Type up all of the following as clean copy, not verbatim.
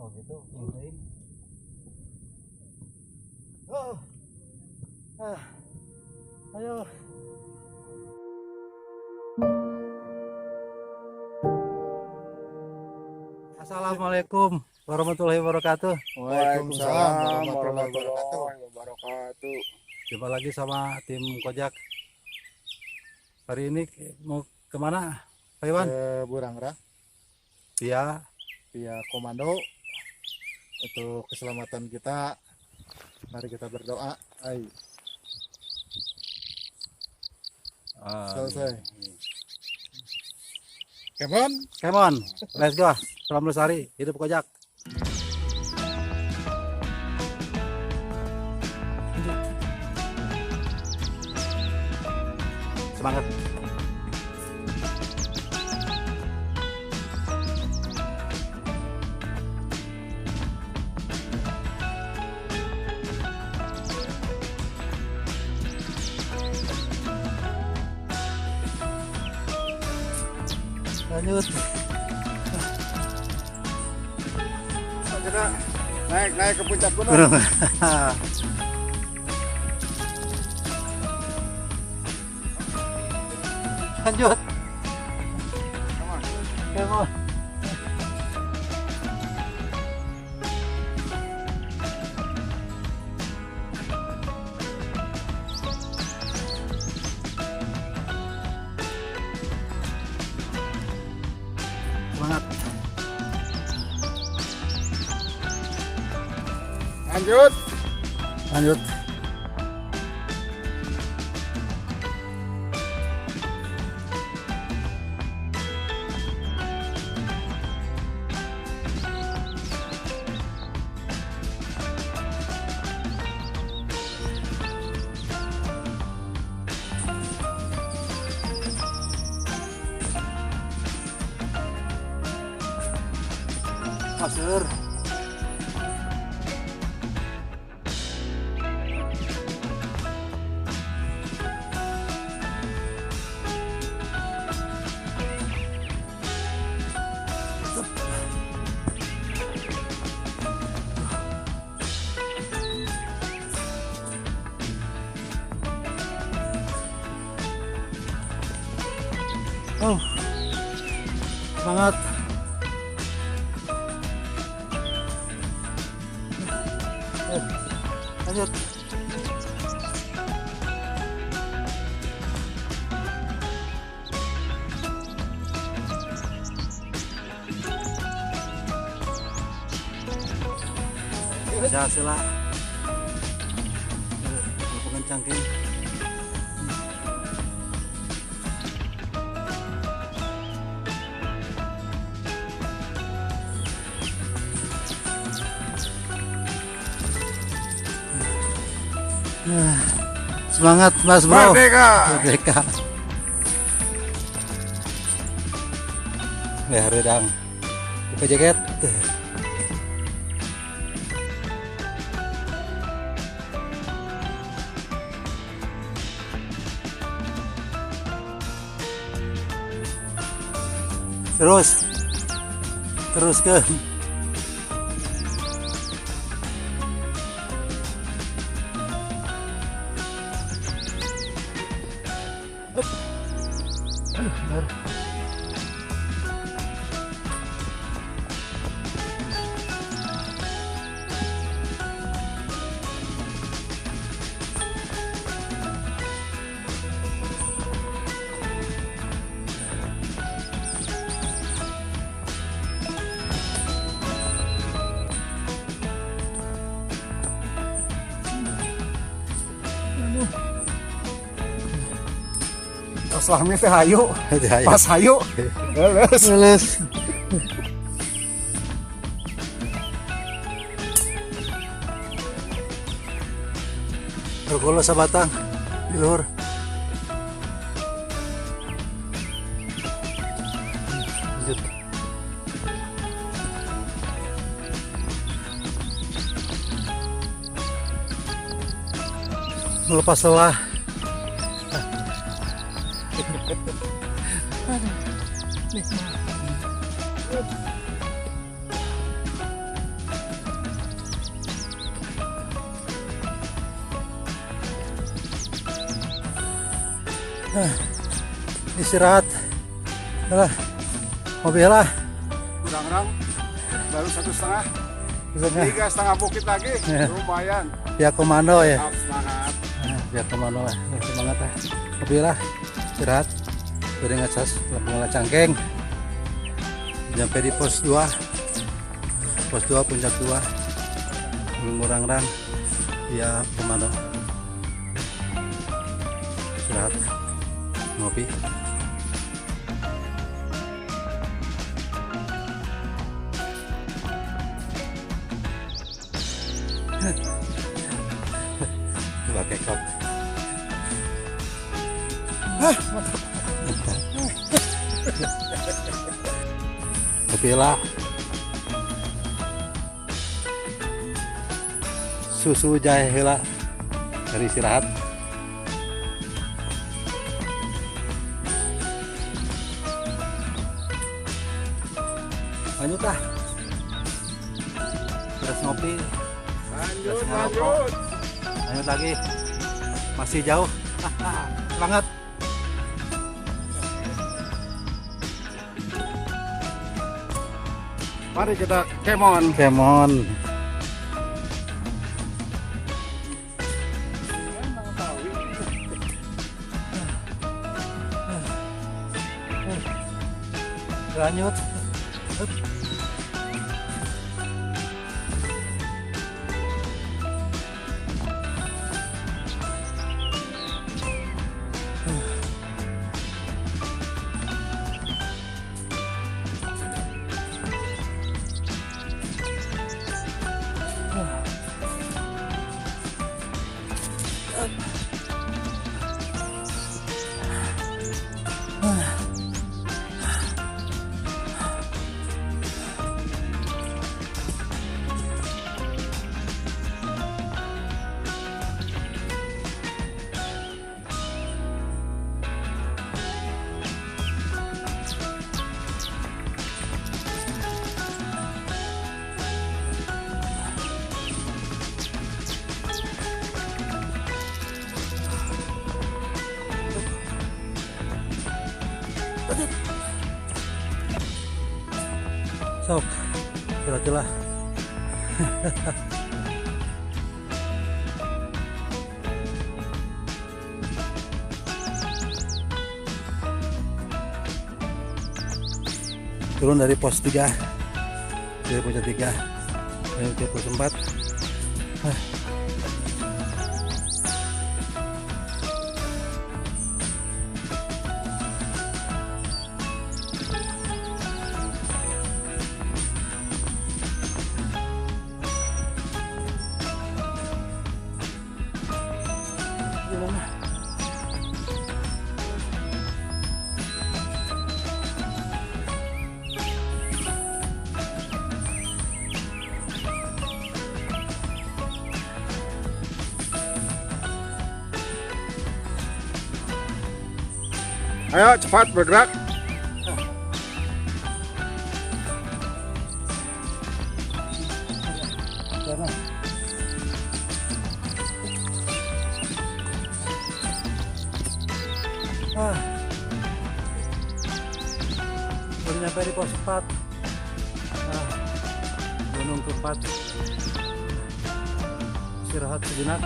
Oh gitu. Oh. Ayo. Assalamualaikum warahmatullahi wabarakatuh. Waalaikumsalam warahmatullahi wabarakatuh. Jumpa lagi sama tim Kojak. Hari ini mau kemana, Pak Iwan? Ke Burangrang Via komando untuk keselamatan kita. Mari kita berdoa. Ayo. Selesai. Come on, let's go. Salam Lestari, hidup Kojak. Semangat. Lanjut. Kita naik ke puncak gunung. Lanjut. Come on. Semangat. Lanjut. Lanjut. Pasir. Oh, semangat. Lanjut. Ada hasil lah. Pengencang kayaknya. Semangat Mas Bro. Merdeka. Ya redang. Buka jaket. Terus ke Selama teh hayu. Pas hayu. Leles. Bergolo sabatang di luhur. Lanjut. Melepas lelah. Istirahat. Lah. Mobil lah. Kurang-kurang baru 1,5. Misalnya 3,5 bukit lagi. Lumayan. pihak komando ya. Semangat. Pihak komando lah. Semangat lah. Mobil lah. Istirahat. Udah ngasas Lapangan Cangkeng. Sampai di pos 2. Pos 2 puncak 2. Ngurang-rang. Ya komando. Istirahat. Ngopi. Pakai kop. Tapi lah susu jahe heula dari istirahat. Lanjut lah. Terus ngopi. Lanjut, Terus ngerokok. lanjut. Lanjut lagi. Masih jauh. Semangat. Mari kita kemon. Kemon. Lanjut. Sok, celah-celah. Turun dari pos 3, dari pos 3, dari pos 4. Ayo cepat bergerak. Baru nyampe di pos 4. Gunung ke-4. Istirahat sejenak.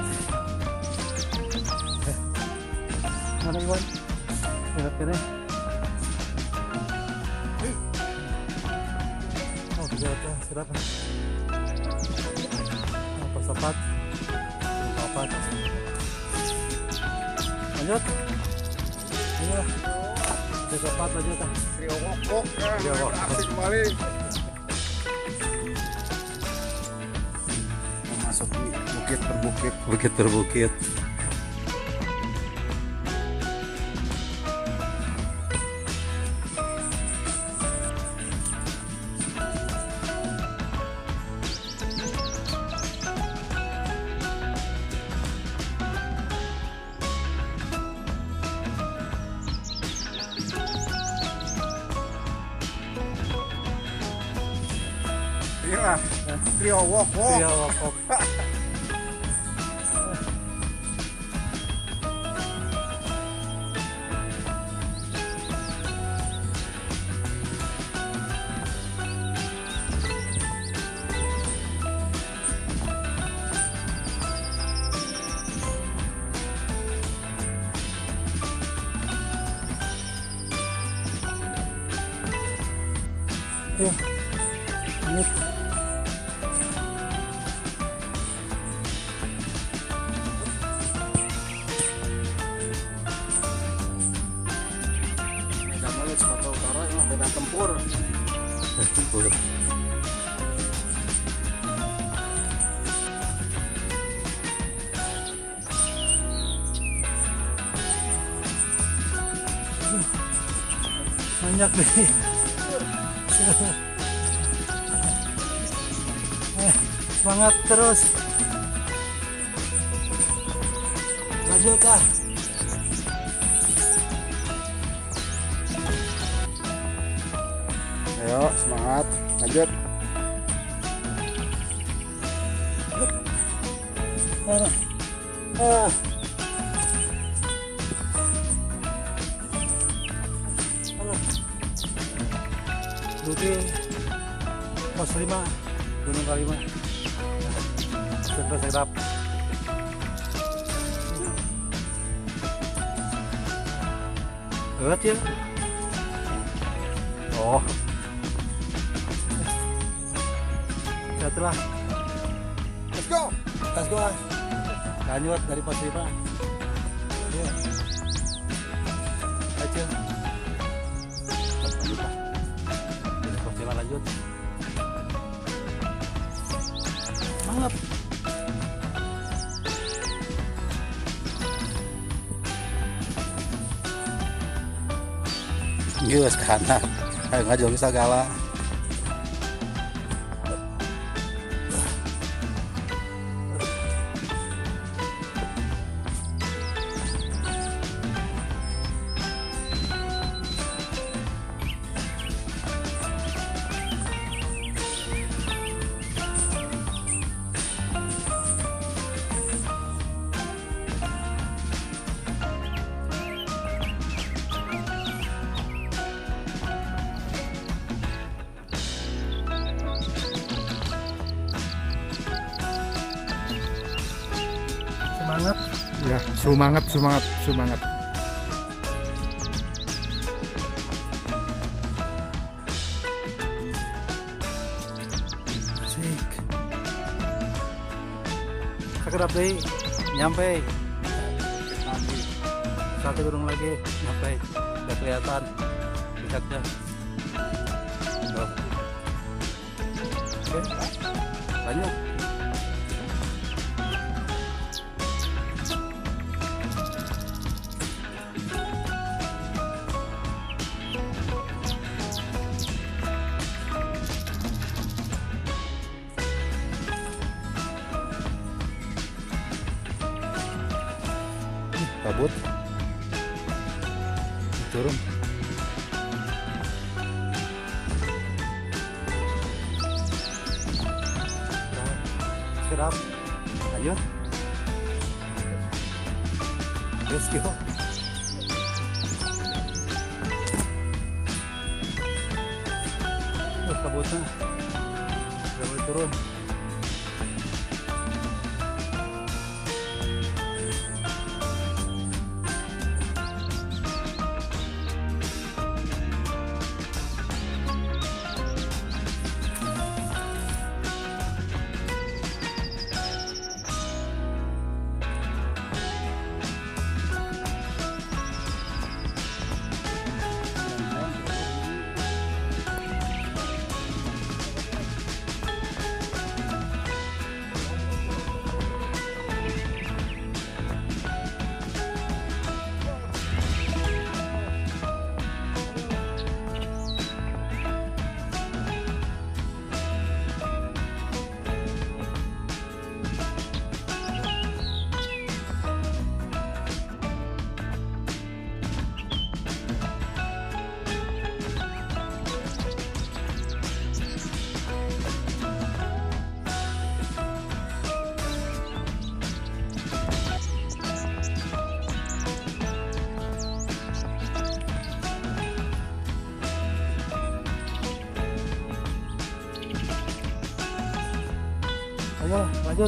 Mana Iwan? Lihat kene. Oh, bisa istirahat. Pos 4. Pos 4. Lanjut. Ayo. Pos 4 lanjut. Trio wok Trio wok. beraksi kembali. Memasuki bukit per bukit. Bukit per bukit. Iya, trio wok. Iya, wok. Yuk, lanjut. Medan lagi Sumatera Utara mah medan tempur. Tempur. Banyak nih. Semangat terus. Lanjut ah. Ayo semangat, lanjut. Ah. Bukit pos 5 Gunung Kalima. Sedap. Berat ya? Oh. Setelah. Let's go. Let's go. Lanjut dari pos 5. Ayo. Aja. Lanjut lah. Dari pos 5 lanjut. Semangat. Geus kanan. Ayo ngajong segala. Semangat. Ya, semangat. Asik. Sekedap deh, nyampe. Satu gunung lagi, nyampe. Udah kelihatan puncaknya. Tuh. Oke, lanjut. Kabut turun. Serap. Ayo. Let's go. Kabutnya udah mulai turun. Ayo lanjut.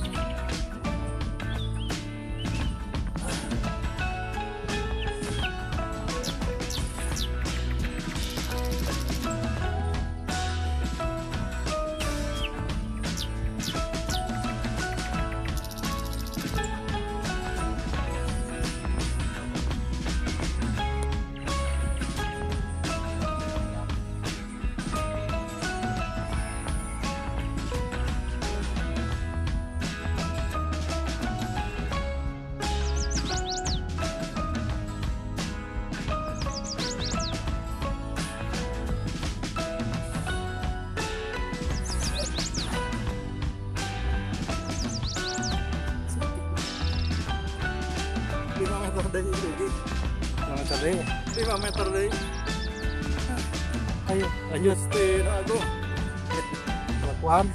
deh itu. 5 meter deh. 5 meter deh. Ayo, lanjut. Justin, aduh. Kelakuan.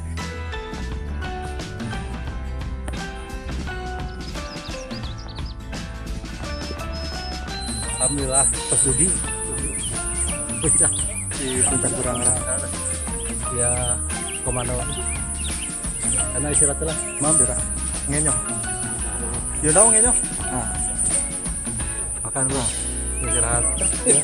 Alhamdulillah, pas Dugi. Puncak Di puncak Burangera. ya komando. Karena istirahat lah, mam. Ngenyong. You know ngenyong? Nah, makan dulu, istirahat. Ya.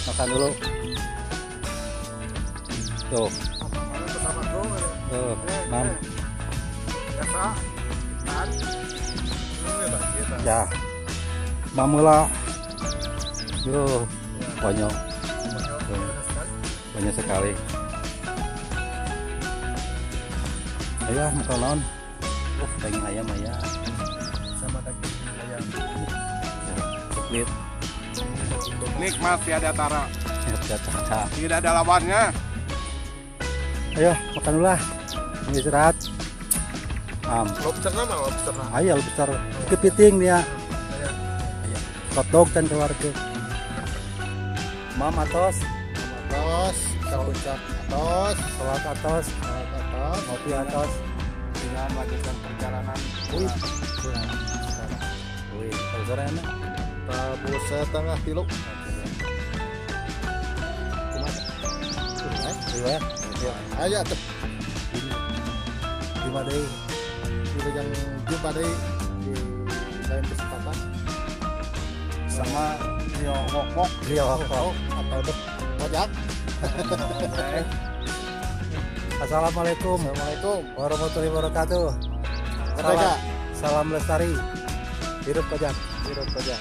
Makan dulu. Tuh, Bersama bro. tuh, mam. Biasa. Kan? Ini Bang, kita. Ya, mamula. Yo, banyak, banyak sekali. Ayo, makan naon? Oh, daging ayam ya. Sama daging ayam. Split. Nikmat tiada tara. Caca. Tidak ada lawannya. Ayo, makan dulu lah. Ini istirahat. Lobster nama lobster nama. Ayo, besar. Kepiting dia. Hotdog dan keluarga. Mam atos, Atos, ke puncak atos, sholat atos, atos. ngopi atos. Dengan melanjutkan perjalanan. Wih, wih, kalau sore enak. Tabu setengah kilo. Riwayat. Ayo tuh. Lima deh. Kita yang jumpa deh di lain kesempatan. Sama Rio Wok Rio atau dek Ojak. Assalamualaikum Assalamualaikum. warahmatullahi wabarakatuh. Merdeka. Salam lestari. Hidup pajak. Hidup saja.